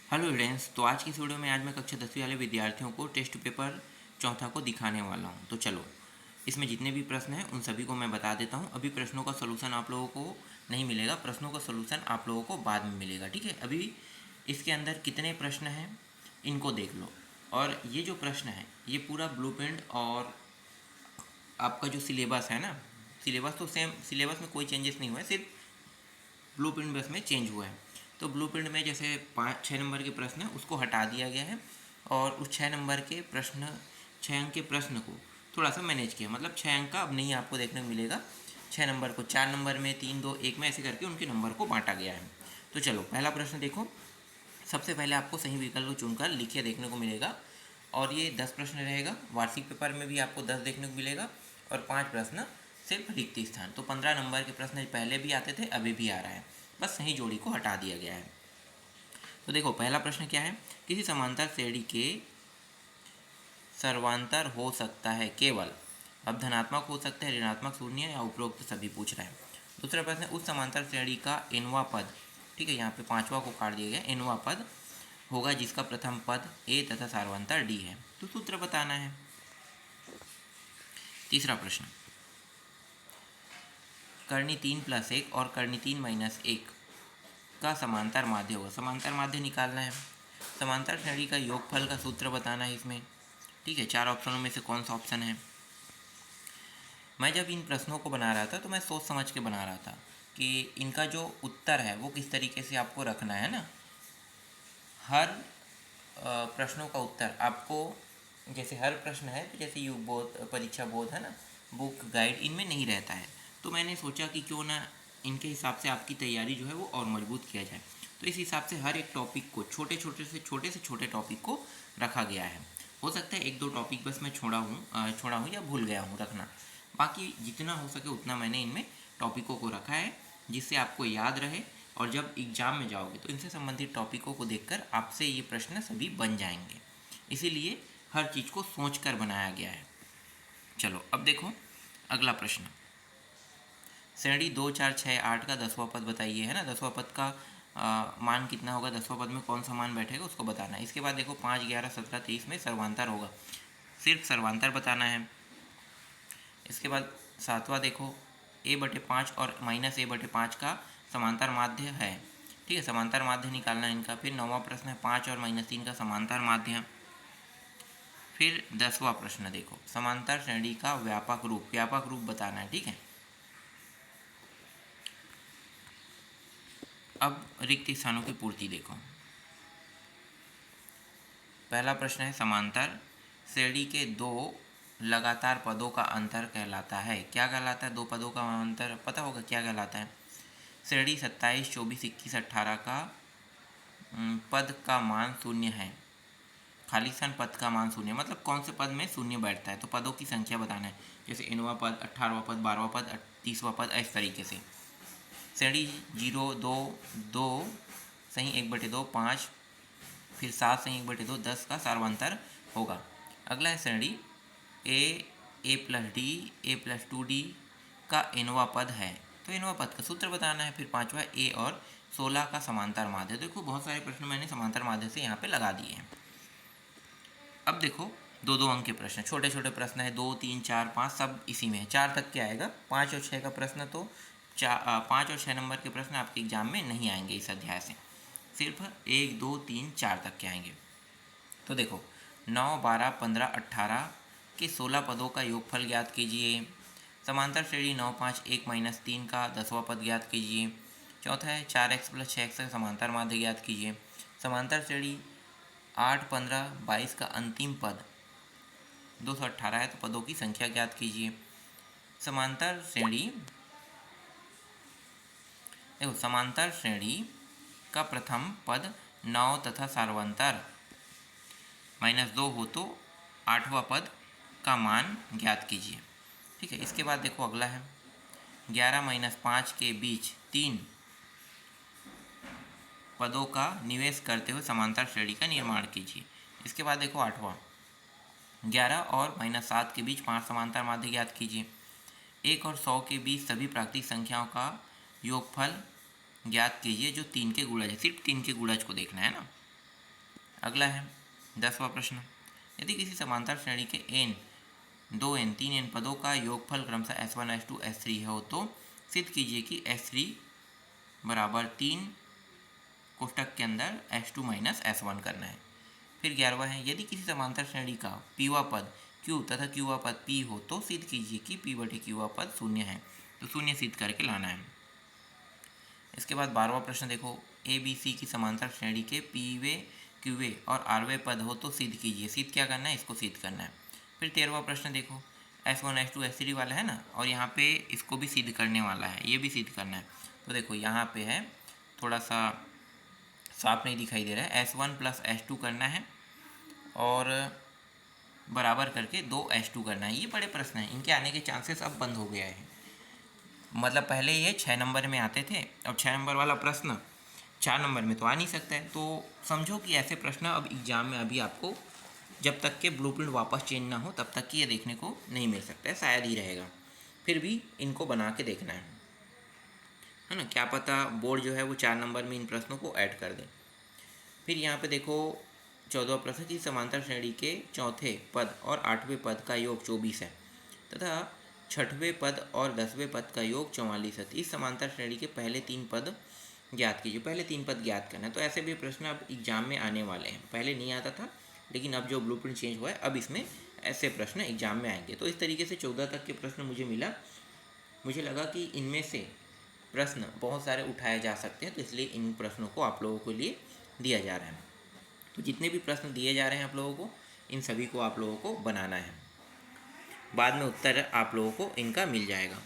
Hello friends. तो आज की इस वीडियो में मैं कक्षा 10वीं वाले विद्यार्थियों को टेस्ट पेपर चौथा को दिखाने वाला हूं। तो चलो, इसमें जितने भी प्रश्न हैं उन सभी को मैं बता देता हूं। अभी प्रश्नों का सलूशन आप लोगों को नहीं मिलेगा, प्रश्नों का सलूशन आप लोगों को बाद में मिलेगा, ठीक है। अभी इसके अंदर कितने प्रश्न हैं इनको देख लो। और ये जो प्रश्न है ये पूरा ब्लूप्रिंट और आपका जो सिलेबस है ना, सिलेबस तो सेम, सिलेबस में कोई चेंजेस नहीं हुआ है, सिर्फ ब्लूप्रिंट बस में चेंज हुआ है। तो ब्लूप्रिंट में जैसे 5-6 नंबर के प्रश्न हैं उसको हटा दिया गया है और उस 6 नंबर के प्रश्न, 6 अंक के प्रश्न को थोड़ा सा मैनेज किया। मतलब 6 अंक का अब नहीं आपको देखने को मिलेगा, 6 नंबर को 4 नंबर में, 3, 2, 1 में ऐसे करके उनके नंबर को बांटा गया है। तो चलो, पहला प्रश्न देखो। सबसे पहले आपको सही विकल्प चुनकर लिखे देखने को मिलेगा और ये 10 प्रश्न रहेगा। वार्षिक पेपर में भी आपको 10 देखने को मिलेगा और 5 प्रश्न सिर्फ रिक्त स्थान। तो 15 नंबर के प्रश्न पहले भी आते थे, अभी भी आ रहा है, बस सही जोड़ी को हटा दिया गया है। तो देखो, पहला प्रश्न क्या है, किसी समांतर श्रेणी के सर्वांतर हो सकता है केवल, अब धनात्मक हो सकता है, ऋणात्मक, शून्य या उपरोक्त सभी पूछ रहा है। दूसरा प्रश्न, उस समांतर श्रेणी का nवां पद, ठीक है, यहाँ पे 5वां को काट दिया गया, nवां पद होगा जिसका प्रथम पद a तथा सार्वंतर d है। तो सूत्र बताना है। तीसरा प्रश्न, कर्णी 3+1 और कर्णी 3-1 का समांतर माध्य होगा। समांतर माध्य निकालना है। समांतर श्रेणी का योगफल का सूत्र बताना है इसमें, ठीक है। 4 ऑप्शनों में से कौन सा ऑप्शन है। मैं जब इन प्रश्नों को बना रहा था तो मैं सोच समझ के बना रहा था कि इनका जो उत्तर है वो किस तरीके से आपको रखना है ना। हर प्रश्नों का उत्तर आपको, जैसे हर प्रश्न है तो जैसे युग बोध, परीक्षा बोध है ना, बुक गाइड, इनमें नहीं रहता है। तो मैंने सोचा कि क्यों ना इनके हिसाब से आपकी तैयारी जो है वो और मजबूत किया जाए। तो इस हिसाब से हर एक टॉपिक को, छोटे से छोटे टॉपिक को रखा गया है। हो सकता है 1-2 टॉपिक बस मैं छोड़ा हूँ या भूल गया हूँ रखना। बाकी जितना हो सके उतना मैंने इनमें टॉपिकों को रखा है जिससे आपको याद रहे और जब एग्ज़ाम में जाओगे तो इनसे संबंधित टॉपिकों को देखकर आपसे ये प्रश्न सभी बन जाएंगे। इसीलिए हर चीज़ को सोचकर बनाया गया है। चलो अब देखो अगला प्रश्न, श्रेणी 2, 4, 6, 8 का 10वां पद बताइए, है ना। 10वां पद का मान कितना होगा, 10वां पद में कौन सा मान बैठेगा उसको बताना है। इसके बाद देखो 5, 11, 17, 23 में सर्वांतर होगा, सिर्फ सर्वांतर बताना है। इसके बाद 7वां देखो, a/5 और -a/5 का समांतर माध्य है, ठीक है, समांतर माध्य निकालना है इनका। फिर 9वां प्रश्न है 5 और -3 का समांतर माध्य। फिर 10वां प्रश्न देखो, समांतर श्रेणी का व्यापक रूप बताना है, ठीक है। अब रिक्त स्थानों की पूर्ति देखो। पहला प्रश्न है, समांतर श्रेणी के 2 लगातार पदों का अंतर कहलाता है। क्या कहलाता है? 2 पदों का अंतर पता होगा क्या कहलाता है। श्रेणी 27, 24, 21, 18 का पद का मान शून्य है। खाली स्थान पद का मान शून्य, मतलब कौन से पद में शून्य बैठता है। तो पदों की संख्या बताना है, जैसे nवां पद, 18वां पद, 12वां पद, 30वां पद, इस तरीके से। श्रेणी 0, 2, 2 सही 1/2, 5, फिर 7 सही 1/2, 10 का सार्वंतर होगा। अगला है श्रेणी a+d, a+2d का nवां पद है। तो nवां पद का सूत्र बताना है। फिर 5वां a और 16 का समांतर माध्य। देखो बहुत सारे प्रश्न मैंने समांतर माध्य से यहाँ पे लगा दिए हैं। अब देखो 2-2 अंक के प्रश्न, छोटे छोटे प्रश्न है, 2, 3, 4, 5 सब इसी में है। 4 तक के आएगा, 5 और 6 का प्रश्न तो 5 और 6 नंबर के प्रश्न आपके एग्जाम में नहीं आएंगे इस अध्याय से, सिर्फ 1, 2, 3, 4 तक के आएंगे। तो देखो 9, 12, 15, 18 के 16 पदों का योगफल ज्ञात कीजिए। समांतर श्रेणी 9, 5, 1, -3 का 10वां पद ज्ञात कीजिए। चौथा है 4x + 6x का समांतर माध्य ज्ञात कीजिए। समांतर श्रेणी 8, 15, 22 का अंतिम पद 218 है, तो पदों की संख्या ज्ञात कीजिए। समांतर श्रेणी, देखो समांतर श्रेणी का प्रथम पद 9 तथा सार्वंतर -2 हो तो 8वां पद का मान ज्ञात कीजिए, ठीक है। इसके बाद देखो अगला है 11 - 5 के बीच 3 पदों का निवेश करते हुए समांतर श्रेणी का निर्माण कीजिए। इसके बाद देखो 8वां 11 और -7 के बीच 5 समांतर माध्य ज्ञात कीजिए। 1 और 100 के बीच सभी प्राकृतिक संख्याओं का योगफल ज्ञात कीजिए जो 3 के गुणज है। सिर्फ 3 के गुणज को देखना है ना। अगला है 10वां प्रश्न, यदि किसी समांतर श्रेणी के n 2n 3n पदों का योगफल क्रमशः S1 S2 S3 हो तो सिद्ध कीजिए कि S3 बराबर 3 कोष्टक के अंदर S2 माइनस S1 करना है। फिर 11वां है, यदि किसी समांतर श्रेणी का पीवा पद Q तथा क्यूवा पद P हो तो सिद्ध कीजिए कि P बटे क्यूवा पद शून्य है। तो शून्य सिद्ध करके लाना है। इसके बाद 12वां प्रश्न देखो, ABC की समांतर श्रेणी के पीवे क्यूवे और आरवे पद हो तो सिद्ध कीजिए। सिद्ध क्या करना है, इसको सिद्ध करना है। फिर 13वां प्रश्न देखो, S1 S2 S3 वाला है ना, और यहाँ पे इसको भी सिद्ध करने वाला है, ये भी सिद्ध करना है। तो देखो यहाँ पे है, थोड़ा सा साफ नहीं दिखाई दे रहा है, S1 प्लस S2 करना है और बराबर करके 2 S2 करना है। ये बड़े प्रश्न हैं, इनके आने के चांसेस अब बंद हो गया है। मतलब पहले ये 6 नंबर में आते थे, अब 6 नंबर वाला प्रश्न 4 नंबर में तो आ नहीं सकता है। तो समझो कि ऐसे प्रश्न अब एग्ज़ाम में अभी आपको जब तक के ब्लूप्रिंट वापस चेंज ना हो तब तक कि ये देखने को नहीं मिल सकता है, शायद ही रहेगा। फिर भी इनको बना के देखना है ना, क्या पता बोर्ड जो है वो 4 नंबर में इन प्रश्नों को ऐड कर दे। फिर यहाँ पे देखो 14वां प्रश्न की समांतर श्रेणी के चौथे पद और 8वें पद का योग 24 है तथा 6वें पद और 10वें पद का योग 44 है। इस समांतर श्रेणी के पहले 3 पद ज्ञात कीजिए। पहले 3 पद ज्ञात करना है। तो ऐसे भी प्रश्न अब एग्जाम में आने वाले हैं, पहले नहीं आता था, लेकिन अब जो ब्लूप्रिंट चेंज हुआ है अब इसमें ऐसे प्रश्न एग्जाम में आएंगे। तो इस तरीके से 14 तक के प्रश्न मुझे मिला। मुझे लगा कि इनमें से प्रश्न बहुत सारे उठाए जा सकते हैं, तो इसलिए इन प्रश्नों को आप लोगों के लिए दिया जा रहा है। तो जितने भी प्रश्न दिए जा रहे हैं आप लोगों को, इन सभी को आप लोगों को बनाना है। बाद में उत्तर आप लोगों को इनका मिल जाएगा।